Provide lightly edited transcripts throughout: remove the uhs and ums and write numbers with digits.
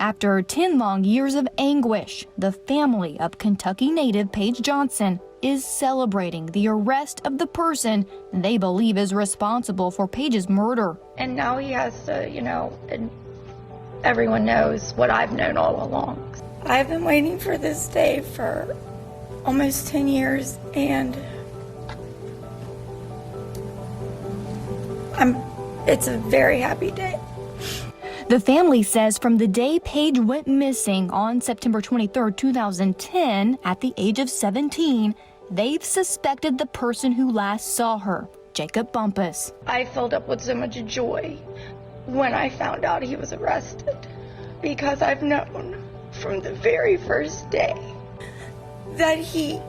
After 10 long years of anguish, the family of Kentucky native Paige Johnson is celebrating the arrest of the person they believe is responsible for Paige's murder. And now he has to, and everyone knows what I've known all along. I've been waiting for this day for almost 10 years, and it's a very happy day. The family says from the day Paige went missing on September 23, 2010, at the age of 17, they've suspected the person who last saw her, Jacob Bumpus. I filled up with so much joy when I found out he was arrested, because I've known from the very first day that he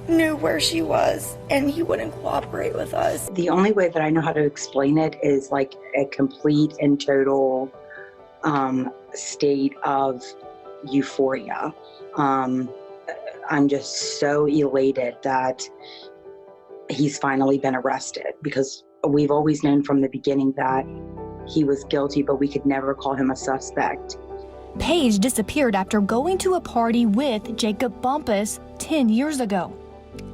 knew where she was and he wouldn't cooperate with us. The only way that I know how to explain it is like a complete and total state of euphoria. I'm just so elated that he's finally been arrested, because we've always known from the beginning that he was guilty, but we could never call him a suspect. Paige disappeared after going to a party with Jacob Bumpus 10 years ago.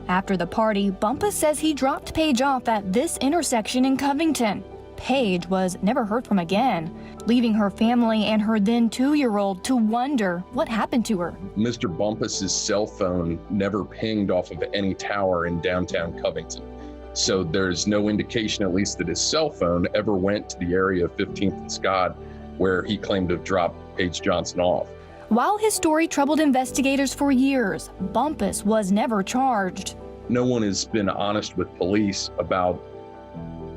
After the party, Bumpus says he dropped Paige off at this intersection in Covington. Paige was never heard from again, leaving her family and her then 2-year-old to wonder what happened to her. Mr. Bumpus's cell phone never pinged off of any tower in downtown Covington. So there's no indication, at least, that his cell phone ever went to the area of 15th and Scott, where he claimed to have dropped Paige Johnson off. While his story troubled investigators for years, Bumpus was never charged. No one has been honest with police about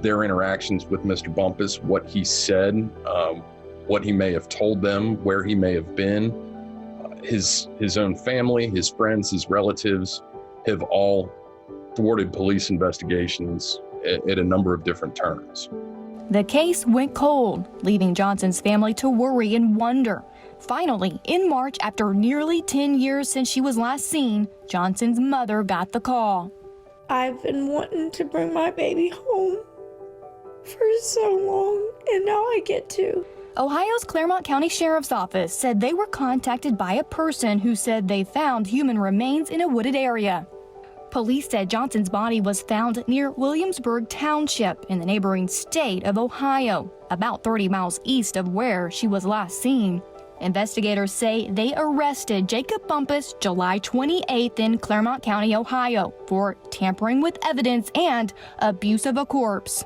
their interactions with Mr. Bumpus, what he said, what he may have told them, where he may have been. His own family, his friends, his relatives have all thwarted police investigations at a number of different turns. The case went cold, leaving Johnson's family to worry and wonder. Finally, in March, after nearly 10 years since she was last seen, Johnson's mother got the call. I've been wanting to bring my baby home for so long, and now I get to. Ohio's Claremont County Sheriff's Office said they were contacted by a person who said they found human remains in a wooded area. Police said Johnson's body was found near Williamsburg Township in the neighboring state of Ohio, about 30 miles east of where she was last seen. Investigators say they arrested Jacob Bumpus July 28th in Claremont County, Ohio, for tampering with evidence and abuse of a corpse.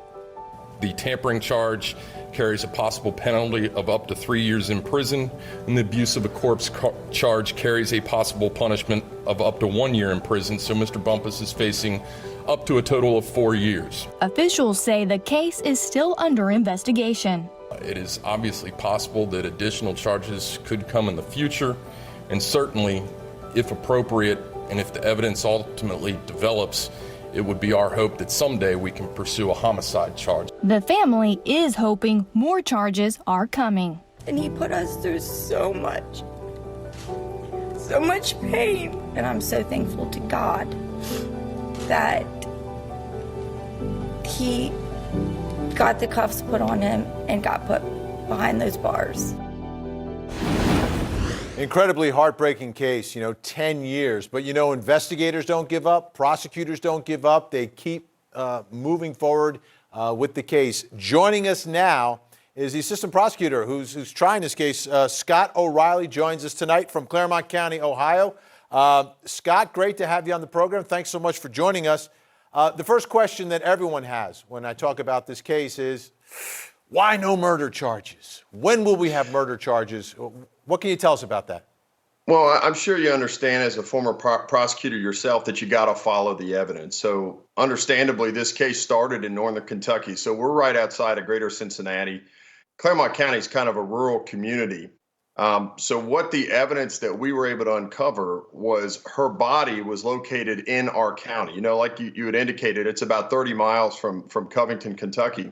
The tampering charge carries a possible penalty of up to 3 years in prison, and the abuse of a corpse charge carries a possible punishment of up to 1 year in prison. So Mr. Bumpus is facing up to a total of 4 years. Officials say the case is still under investigation. It is obviously possible that additional charges could come in the future, and certainly, if appropriate, and if the evidence ultimately develops, it would be our hope that someday we can pursue a homicide charge. The family is hoping more charges are coming. And he put us through so much pain. And I'm so thankful to God that he got the cuffs put on him and got put behind those bars. Incredibly heartbreaking case, 10 years. But, investigators don't give up. Prosecutors don't give up. They keep moving forward with the case. Joining us now is the assistant prosecutor who's trying this case. Scott O'Reilly joins us tonight from Claremont County, Ohio. Scott, great to have you on the program. Thanks so much for joining us. The first question that everyone has when I talk about this case is, why no murder charges? When will we have murder charges? What can you tell us about that? Well, I'm sure you understand as a former prosecutor yourself that you got to follow the evidence. So understandably, this case started in northern Kentucky. So we're right outside of greater Cincinnati. Claremont County is kind of a rural community. So what the evidence that we were able to uncover was her body was located in our county. Like you had indicated, it's about 30 miles from Covington, Kentucky.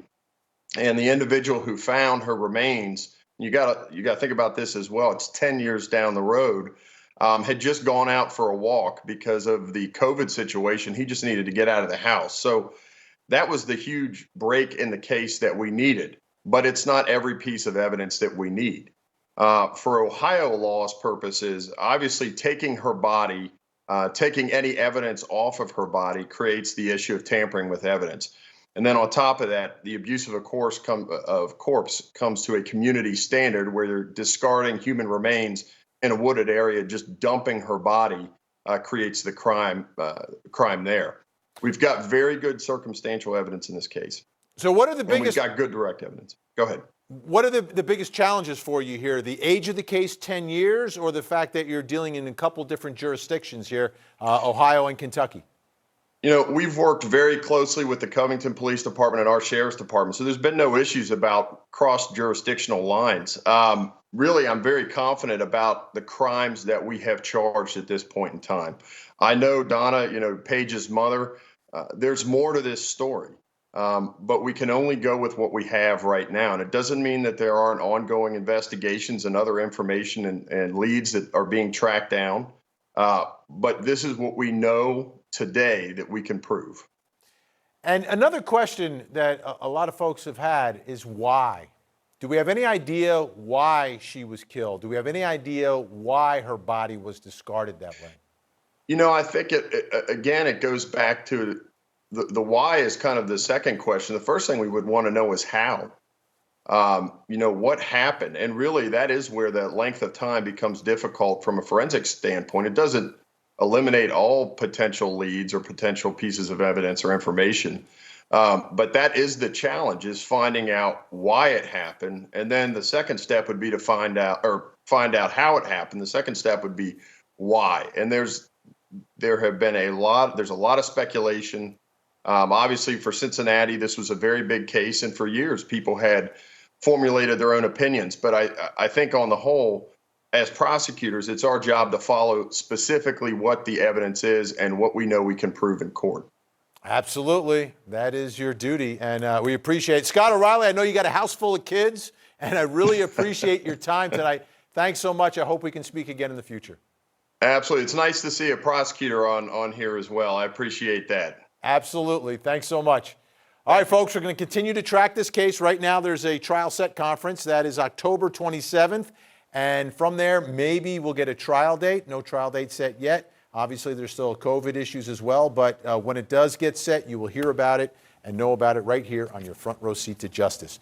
And the individual who found her remains, you got to think about this as well. It's 10 years down the road, had just gone out for a walk because of the COVID situation. He just needed to get out of the house. So that was the huge break in the case that we needed. But it's not every piece of evidence that we need. For Ohio law's purposes, obviously taking her body, taking any evidence off of her body creates the issue of tampering with evidence. And then on top of that, the abuse of a corpse comes to a community standard where you're discarding human remains in a wooded area, just dumping her body creates the crime there. We've got very good circumstantial evidence in this case. So what are the And biggest? we've got good direct evidence. Go ahead. What are the biggest challenges for you here? The age of the case, 10 years, or the fact that you're dealing in a couple different jurisdictions here, Ohio and Kentucky? You know, we've worked very closely with the Covington Police Department and our Sheriff's Department, so there's been no issues about cross-jurisdictional lines. Really, I'm very confident about the crimes that we have charged at this point in time. I know Donna, Paige's mother, there's more to this story. But we can only go with what we have right now. And it doesn't mean that there aren't ongoing investigations and other information and leads that are being tracked down. But this is what we know today that we can prove. And another question that a lot of folks have had is why? Do we have any idea why she was killed? Do we have any idea why her body was discarded that way? I think it goes back to the why is kind of the second question. The first thing we would want to know is how. What happened? And really, that is where the length of time becomes difficult from a forensic standpoint. It doesn't eliminate all potential leads or potential pieces of evidence or information. But that is the challenge, is finding out why it happened. And then the second step would be to find out how it happened. The second step would be why. And there's a lot of speculation. Obviously, for Cincinnati, this was a very big case, and for years, people had formulated their own opinions. But I think on the whole, as prosecutors, it's our job to follow specifically what the evidence is and what we know we can prove in court. Absolutely. That is your duty, and we appreciate it. Scott O'Reilly, I know you got a house full of kids, and I really appreciate your time tonight. Thanks so much. I hope we can speak again in the future. Absolutely. It's nice to see a prosecutor on here as well. I appreciate that. Absolutely. Thanks so much. All right, folks, we're going to continue to track this case. Right now, there's a trial set conference. That is October 27th. And from there, maybe we'll get a trial date. No trial date set yet. Obviously, there's still COVID issues as well. But when it does get set, you will hear about it and know about it right here on your front row seat to justice.